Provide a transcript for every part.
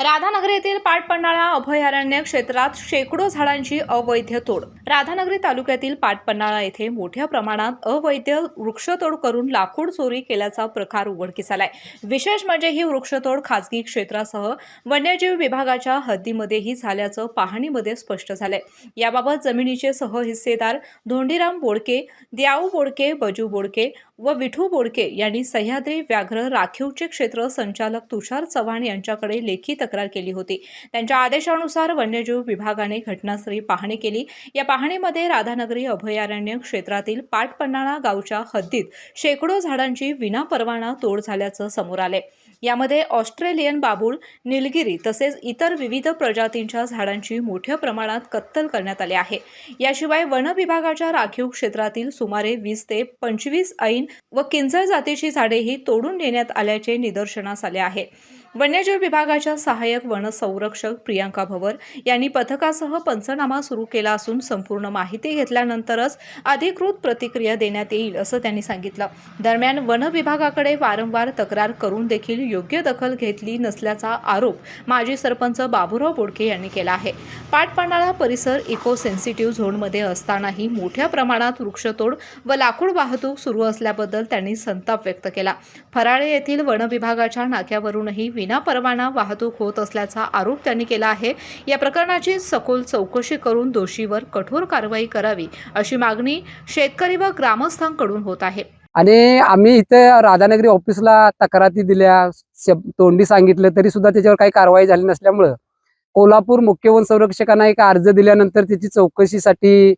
राधानगरी येथील पाटपन्हाळा अभयारण्य क्षेत्रात शेकडो झाडांची अवैध तोड। राधानगरी तालुक्यातील पाटपन्हाळा येथे मोठ्या प्रमाणात अवैध वृक्षतोड करून लाकूड चोरी केल्याचा प्रकार उघडकीस आलाय। विशेष म्हणजे ही वृक्षतोड खासगी क्षेत्रासह वन्यजीव विभागाच्या हद्दीमध्येही झाल्याचं पाहणीमध्ये स्पष्ट झालंय। याबाबत जमिनीचे सहहिस्सेदार धोंडीराम बोडके, द्याऊ बोडके, बजू बोडके व विठू बोडके यांनी सह्याद्री व्याघ्र राखीवचे क्षेत्र संचालक तुषार चव्हाण यांच्याकडे लेखी तक्रार केली होती। त्यांच्या आदेशानुसार वन्यजीव विभागाने घटनास्थळी पाहणी केली। या पाहणीमध्ये राधानगरी अभयारण्य क्षेत्रातील पाटपन्हाळा गावच्या हद्दीत शेकडो झाडांची विनापरवाना तोड झाल्याचं समोर आले। यामध्ये ऑस्ट्रेलियन बाबूळ, निलगिरी तसेच इतर विविध प्रजातींच्या झाडांची मोठ्या प्रमाणात कत्तल करण्यात आली आहे। याशिवाय वन विभागाच्या राखीव क्षेत्रातील सुमारे 20 ते 25 ऐन व किंजळ जातीची झाडेही तोडून नेण्यात आल्याचे निदर्शनास आले आहे। वन्यजीव विभागाच्या सहाय्यक वन संरक्षक प्रियांका भवर यांनी पथकासह पंचनामा सुरू केला असून संपूर्ण माहिती घेतल्यानंतरच अधिकृत प्रतिक्रिया देण्यात येईल असं त्यांनी सांगितलं। दरम्यान वन विभागाकडे वारंवार तक्रार करून देखील योग्य दखल घेतली नसल्याचा आरोप माजी सरपंच बाबूराव बोडके यांनी केला आहे। पाटपन्हाळा परिसर इको सेन्सिटिव्ह झोनमध्ये असतानाही मोठ्या प्रमाणात वृक्षतोड व लाकूड वाहतूक सुरू असल्याबद्दल त्यांनी संताप व्यक्त केला। फराळे येथील वन विभागाच्या नाक्यावरूनही विनापरवाना वाहतूक होत असल्याचा आरोप त्यांनी केला आहे। या प्रकरणाची सखोल चौकशी करून दोषीवर कठोर कारवाई करावी अशी मागणी शेतकरी व ग्रामस्थांकडून होत आहे। आणि आम्ही इथे राधानगरी ऑफिसला तक्रारी दिल्या, तोंडी सांगितलं तरी सुद्धा त्याच्यावर काही कारवाई झाली नसल्यामुळे कोल्हापूर मुख्य वन संरक्षकांना एक अर्ज दिल्यानंतर त्याची चौकशीसाठी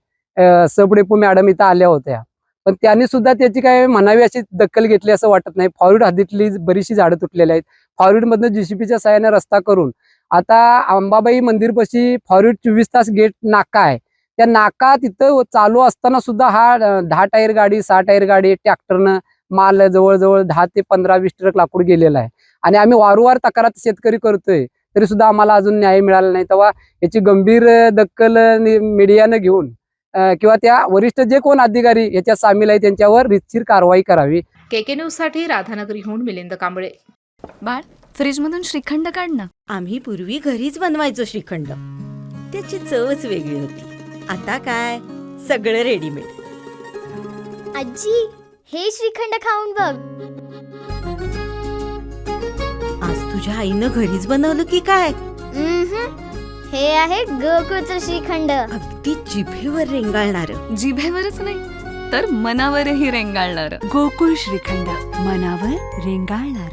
सब डेपो मॅडम इथं आल्या होत्या, पण त्यांनी सुद्धा त्याची काय म्हणावी अशी दखल घेतली असं वाटत नाही। फॉरवर्ड हद्दीतली बरीचशी झाडं तुटलेली आहेत। फॉरवर्ड मधनं जीसीपीच्या सहाय्याने रस्ता करून आता अंबाबाई मंदिरपाशी फॉरवर्ड 24 तास गेट नाका आहे, त्या नाका तिथं चालू असताना सुद्धा हा 10 टायर गाडी, 6 टायर गाडी, ट्रॅक्टरनं माल जवळजवळ 10 ते 15-20 ट्रक लाकूड गेलेला आहे। आणि आम्ही वारंवार तक्रार शेतकरी करतोय तरी सुद्धा आम्हाला अजून न्याय मिळाला नाही। तेव्हा याची गंभीर दखल मीडियानं घेऊन किंवा त्या वरिष्ठ जे कोण अधिकारी याच्यात सामील आहेत त्यांच्यावर रीतशीर कारवाई करावी। केके न्यूज साठी राधानगरीहून मिलिंद कांबळे। बाळ, फ्रीजमधून श्रीखंड काढ ना। आम्ही पूर्वी घरीच बनवायचो श्रीखंड, त्याची चवच वेगळी होती। आता काय सगळं रेडीमेड। आजी, हे श्रीखंड खाऊन बघ। आज तुझ्या आईनं घरीच बनवलं की काय? हे आहे गोकुळचं श्रीखंड, अगदी जिभेवर रेंगाळणार। जिभेवरच नाही तर मनावरही रेंगाळणार। गोकुळ श्रीखंड, मनावर रेंगाळणार।